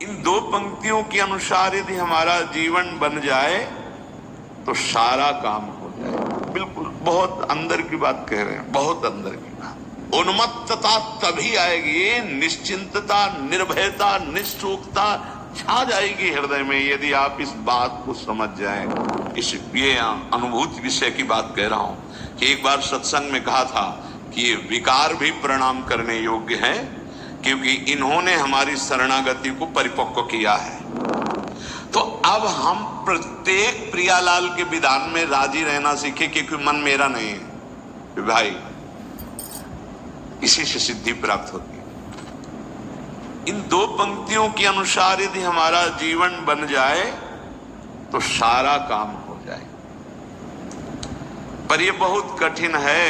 इन दो पंक्तियों के अनुसार यदि हमारा जीवन बन जाए तो सारा काम हो जाए। बिल्कुल बहुत अंदर की बात कह रहे हैं, बहुत अंदर की बात। उन्मत्तता तभी आएगी, निश्चिंतता, निर्भयता, निःशोकता छा जाएगी हृदय में यदि आप इस बात को समझ जाएं। इस ये अनुभूति विषय की बात कह रहा हूं कि एक बार सत्संग में कहा था कि ये विकार भी प्रणाम करने योग्य है, क्योंकि इन्होंने हमारी शरणागति को परिपक्व किया है। तो अब हम प्रत्येक प्रियालाल के विधान में राजी रहना सीखे, क्योंकि मन मेरा नहीं है भाई, इसी से सिद्धि प्राप्त होती है। इन दो पंक्तियों के अनुसार यदि हमारा जीवन बन जाए तो सारा काम हो जाए। पर यह बहुत कठिन है।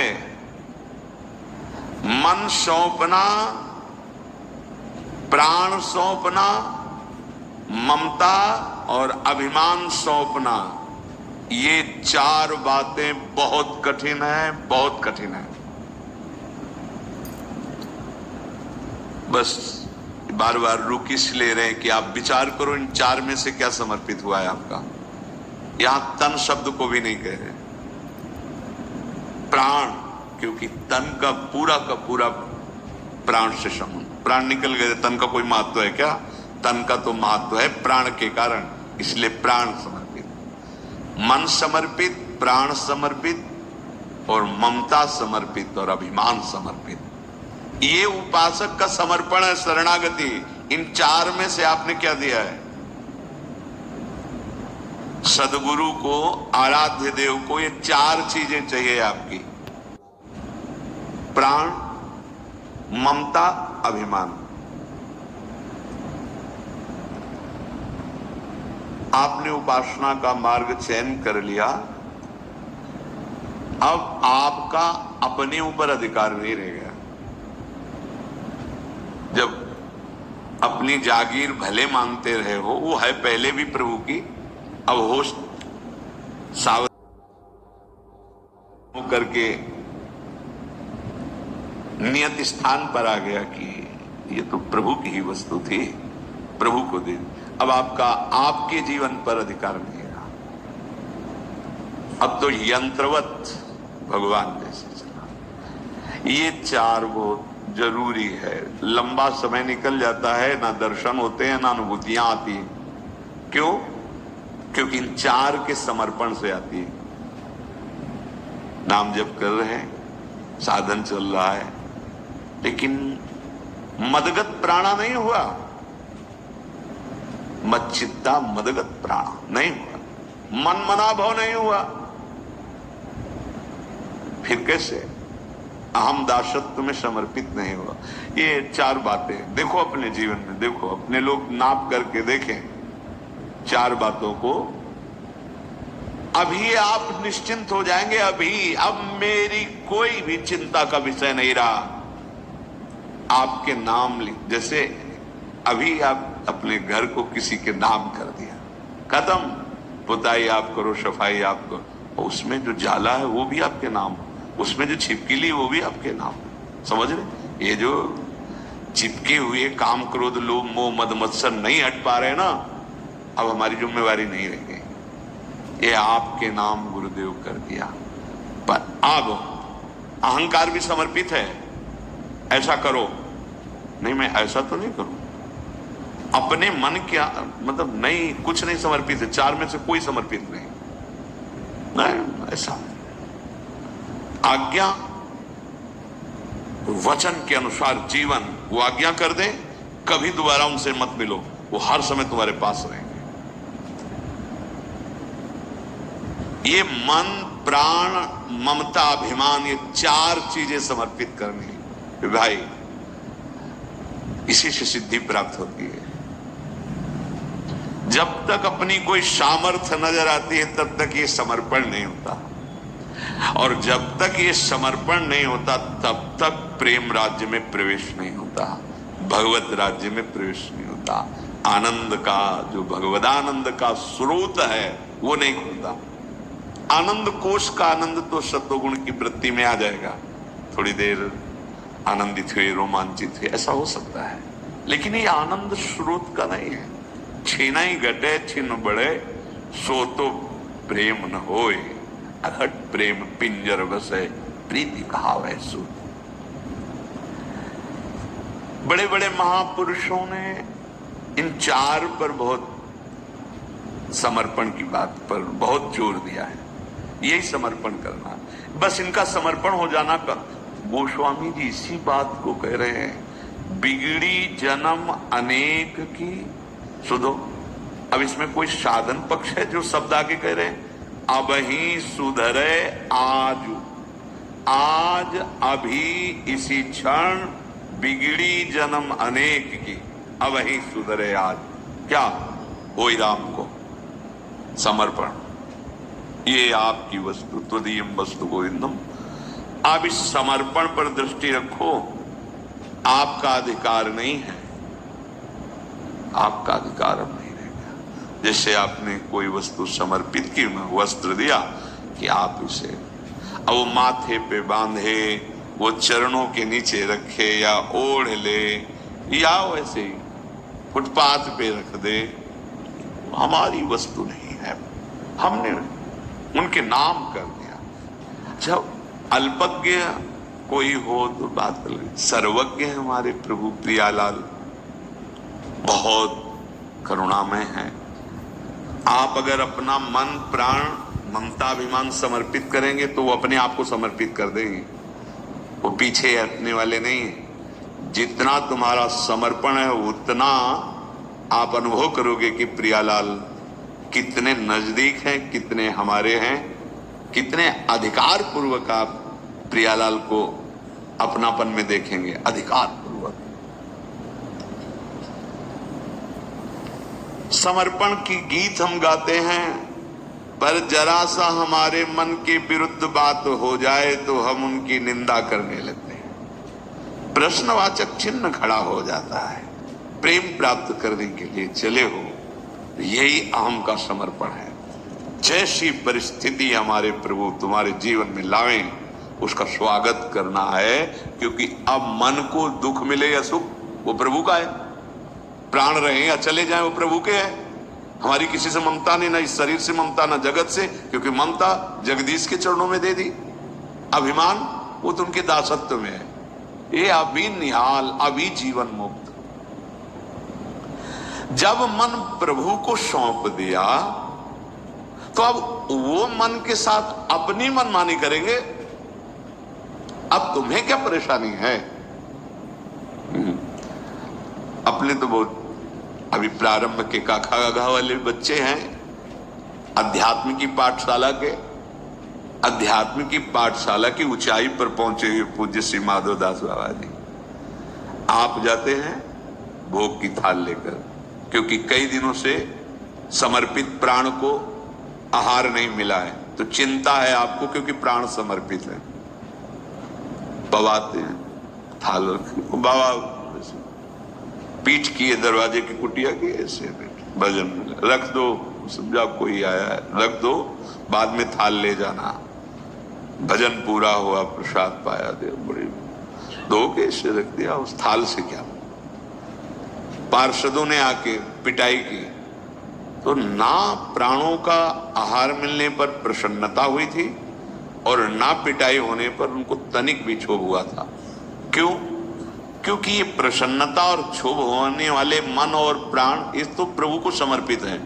मन सौंपना, प्राण सौंपना, ममता और अभिमान सौंपना, ये चार बातें बहुत कठिन है, बहुत कठिन है। बस बार बार रुक इसलिए रहे कि आप विचार करो इन चार में से क्या समर्पित हुआ है आपका। यहां तन शब्द को भी नहीं कह रहे, प्राण, क्योंकि तन का पूरा प्राण से संबंध। प्राण निकल गए, तन का कोई महत्व है क्या? तन का तो महत्व है प्राण के कारण, इसलिए प्राण समर्पित, मन समर्पित, प्राण समर्पित और ममता समर्पित और अभिमान समर्पित। ये उपासक का समर्पण है, शरणागति। इन चार में से आपने क्या दिया है? सदगुरु को, आराध्य देव को ये चार चीजें चाहिए आपकी, प्राण, ममता, अभिमान। आपने उपासना का मार्ग चयन कर लिया, अब आपका अपने ऊपर अधिकार नहीं रह गया। जब अपनी जागीर भले मानते रहे हो, वो है पहले भी प्रभु की, अब होश सावधान करके नियत स्थान पर आ गया कि ये तो प्रभु की ही वस्तु थी, प्रभु को दे। अब आपका आपके जीवन पर अधिकार नहीं रहा, अब तो यंत्रवत भगवान जैसे चला। ये चार बहुत जरूरी है। लंबा समय निकल जाता है, ना दर्शन होते हैं, ना अनुभूतियां आती हैं। क्यों? क्योंकि इन चार के समर्पण से आती है। नाम जप कर रहे हैं, साधन चल रहा है, लेकिन मदगत प्राणा नहीं हुआ, मच्चित्ता मदगत प्राणा नहीं हुआ, मन मना भाव नहीं हुआ, फिर कैसे? अहम दासत्व में समर्पित नहीं हुआ। ये चार बातें देखो अपने जीवन में, देखो अपने लोग नाप करके देखें चार बातों को। अभी आप निश्चिंत हो जाएंगे, अभी अब मेरी कोई भी चिंता का विषय नहीं रहा। आपके नाम जैसे अभी आप अपने घर को किसी के नाम कर दिया, खत्म। पुताई आप करो, सफाई आप करो, उसमें जो जाला है वो भी आपके नाम, उसमें जो छिपकली वो भी आपके नाम। समझ रहे? ये जो चिपके हुए काम, क्रोध, लोभ, मोह, मद, मत्सर नहीं हट पा रहे ना, अब हमारी जिम्मेवारी नहीं रह गई। ये आपके नाम गुरुदेव कर दिया। पर अब अहंकार भी समर्पित है, ऐसा करो नहीं, मैं ऐसा तो नहीं करूं। अपने मन क्या मतलब नहीं, कुछ नहीं समर्पित है, चार में से कोई समर्पित नहीं, नहीं ऐसा। आज्ञा वचन के अनुसार जीवन, वो आज्ञा कर दे, कभी दोबारा उनसे मत मिलो, वो हर समय तुम्हारे पास रहेंगे। ये मन, प्राण, ममता, अभिमान, ये चार चीजें समर्पित करनी भाई, इसी से सिद्धि प्राप्त होती है। जब तक अपनी कोई सामर्थ्य नजर आती है तब तक ये समर्पण नहीं होता, और जब तक ये समर्पण नहीं होता तब तक प्रेम राज्य में प्रवेश नहीं होता, भगवत राज्य में प्रवेश नहीं होता। आनंद का जो भगवदानंद का स्रोत है वो नहीं खुलता। आनंद कोश का आनंद तो सत्वगुण की वृत्ति में आ जाएगा, थोड़ी देर आनंदित हुए, रोमांचित हुए, ऐसा हो सकता है, लेकिन ये आनंद स्रोत का नहीं है। छीना ही घटे छिन्न बढ़े, सो तो प्रेम न होए, अघट प्रेम पिंजर बसे, प्रीति कहावे सो। बड़े बड़े महापुरुषों ने इन चार पर बहुत समर्पण की बात पर बहुत जोर दिया है। यही समर्पण करना, बस इनका समर्पण हो जाना का। गोस्वामी जी इसी बात को कह रहे हैं, बिगड़ी जन्म अनेक की। सुधो, अब इसमें कोई साधन पक्ष है जो शब्द आगे कह रहे हैं, अब ही सुधरे आज, आज अभी इसी क्षण बिगड़ी जन्म अनेक की, अब ही सुधरे आज। क्या? वही राम को समर्पण, ये आपकी वस्तु, त्वदीयम वस्तु गोविंदम। आप इस समर्पण पर दृष्टि रखो। आपका अधिकार नहीं है, आपका अधिकार अब नहीं रहेगा। जैसे आपने कोई वस्तु समर्पित की, वस्त्र दिया कि आप इसे अब वो माथे पे बांधे, वो चरणों के नीचे रखे या ओढ़ ले, या वैसे ही फुटपाथ पे रख दे, हमारी वस्तु नहीं है। हमने उनके नाम कर दिया। जब अल्पज्ञ कोई हो तो बात अलग। सर्वज्ञ है हमारे प्रभु प्रियालाल, बहुत करुणामय है। आप अगर अपना मन प्राण ममताभिमान समर्पित करेंगे तो वो अपने आप को समर्पित कर देंगे, वो पीछे हटने वाले नहीं है। जितना तुम्हारा समर्पण है उतना आप अनुभव करोगे कि प्रियालाल कितने नजदीक हैं, कितने हमारे हैं, कितने अधिकार पूर्वक आप प्रियालाल को अपनापन में देखेंगे, अधिकार पूर्वक। समर्पण की गीत हम गाते हैं, पर जरा सा हमारे मन के विरुद्ध बात हो जाए तो हम उनकी निंदा करने लगते हैं। प्रश्नवाचक चिन्ह खड़ा हो जाता है। प्रेम प्राप्त करने के लिए चले हो, यही अहम का समर्पण है। जैसी परिस्थिति हमारे प्रभु तुम्हारे जीवन में लावें, उसका स्वागत करना है, क्योंकि अब मन को दुख मिले या सुख वो प्रभु का है। प्राण रहे या चले जाएं वो प्रभु के है। हमारी किसी से ममता नहीं, ना इस शरीर से ममता, ना जगत से, क्योंकि ममता जगदीश के चरणों में दे दी। अभिमान वो तो उनके दासत्व में है। ये अभी निहाल, अभी जीवन मुक्त। जब मन प्रभु को सौंप दिया तो अब वो मन के साथ अपनी मनमानी करेंगे। अब तुम्हें क्या परेशानी है? अपने तो बहुत अभी प्रारंभ के काखा गाघा वाले बच्चे हैं, अध्यात्म की पाठशाला के, अध्यात्म की पाठशाला की ऊंचाई पर पहुंचे हुए पूज्य श्री माधवदास बाबा जी। आप जाते हैं भोग की थाल लेकर, क्योंकि कई दिनों से समर्पित प्राण को आहार नहीं मिला है, तो चिंता है आपको, क्योंकि प्राण समर्पित है। पवाते हैं, थाल रखे, बाबा पीठ किए दरवाजे की कुटिया की, ऐसे भजन रख दो, समझा कोई आया है, रख दो, बाद में थाल ले जाना। भजन पूरा हुआ, प्रसाद पाया, दे बड़ी दो के ऐसे रख दिया। उस थाल से क्या? पार्षदों ने आके पिटाई की तो ना प्राणों का आहार मिलने पर प्रसन्नता हुई थी और ना पिटाई होने पर उनको तनिक भी क्षोभ हुआ था। क्यों? क्योंकि ये प्रसन्नता और क्षोभ होने वाले मन और प्राण इस तो प्रभु को समर्पित है।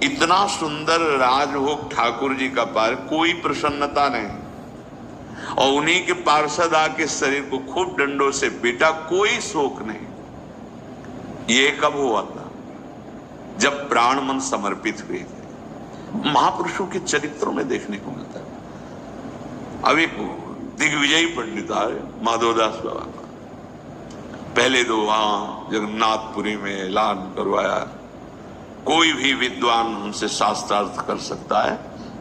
इतना सुंदर राजभोग ठाकुर जी का पार, कोई प्रसन्नता नहीं, और उन्हीं के पार्षद आके शरीर को खूब डंडों से पीटा, कोई शोक नहीं। ये कब हुआ था? जब प्राण मन समर्पित हुए थे। महापुरुषों के चरित्रों में देखने को मिलता है। अब एक दिग्विजयी पंडित आए माधवदास बाबा का, पहले तो वहां जगन्नाथपुरी में ऐलान करवाया, कोई भी विद्वान हमसे शास्त्रार्थ कर सकता है,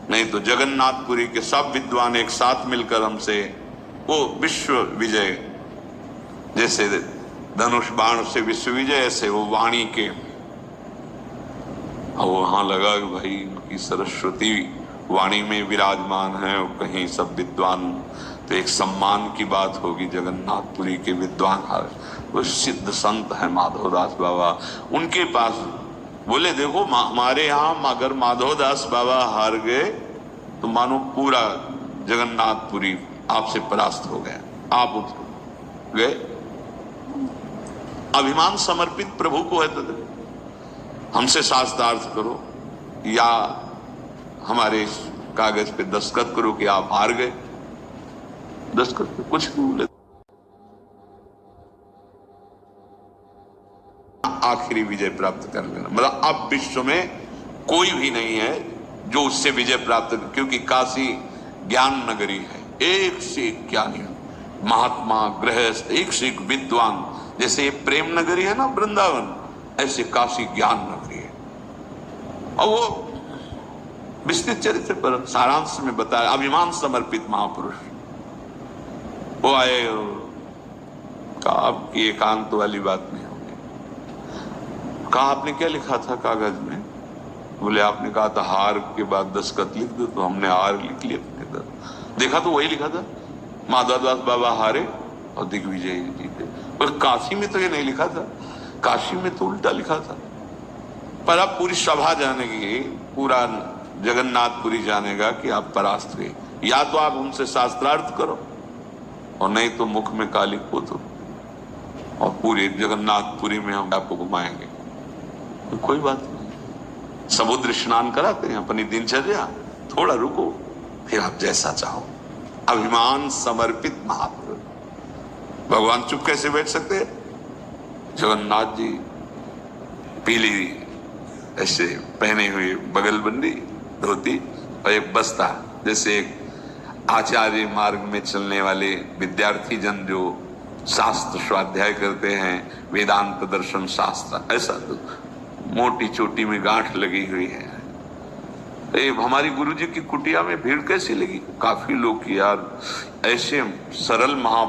नहीं तो जगन्नाथपुरी के सब विद्वान एक साथ मिलकर हमसे वो विश्व विजय, जैसे धनुष बाण से विश्व विजय, ऐसे वो वाणी के। अब वहां लगा कि भाई उनकी सरस्वती वाणी में विराजमान है, और कहीं सब विद्वान, तो एक सम्मान की बात होगी, जगन्नाथपुरी के विद्वान वो सिद्ध संत है माधवदास बाबा, उनके पास बोले देखो हमारे यहाँ अगर माधवदास बाबा हार गए तो मानो पूरा जगन्नाथपुरी आपसे परास्त हो गया, आप उठ गए। अभिमान समर्पित प्रभु को है तो हमसे शास्त्रार्थ करो या हमारे कागज पे दस्तखत करो कि आप हार गए, दस्तखत पे कुछ भी बोले। आखिरी विजय प्राप्त कर लेना, मतलब अब विश्व में कोई भी नहीं है जो उससे विजय प्राप्त कर, क्योंकि काशी ज्ञान नगरी है, एक से एक ज्ञानी महात्मा गृहस्थ, एक से एक विद्वान। जैसे ये प्रेम नगरी है ना वृंदावन, ऐसे काशी ज्ञान नगरी है। और वो विस्तृत चरित्र पर सारांश में बताया, अभिमान समर्पित महापुरुष वो आए और कहा आपकी एकांत वाली बात नहीं होगी। कहा आपने क्या लिखा था कागज में? बोले आपने कहा था हार के बाद दस्तखत लिख दो, तो हमने हार लिख लिया। देखा तो वही लिखा था, माधवदास बाबा हारे और दिग्विजय जीते। पर काशी में तो ये नहीं लिखा था, काशी में तो उल्टा लिखा था। पर अब पूरी सभा जानेगी, पूरा जगन्नाथपुरी जानेगा कि आप परास्त हुए। या तो आप उनसे शास्त्रार्थ करो और नहीं तो मुख में काली पोतो और पूरे जगन्नाथपुरी में हम आपको घुमाएंगे। तो कोई बात नहीं, समुद्र स्नान कराते हैं अपनी दिनचर्या, थोड़ा रुको फिर आप जैसा चाहो। अभिमान समर्पित महापुरुष। भगवान चुप कैसे बैठ सकते हैं? जगन्नाथ जी पीली ऐसे पहने हुए बगलबंदी धोती और एक बस्ता, जैसे एक आचार्य मार्ग में चलने वाले विद्यार्थी जन जो शास्त्र स्वाध्याय करते हैं, वेदांत दर्शन शास्त्र, ऐसा तो मोटी चोटी में गांठ लगी हुई है। हमारी गुरुजी की कुटिया में भीड़ कैसी लगी? काफी लोग की यार, ऐसे सरल महा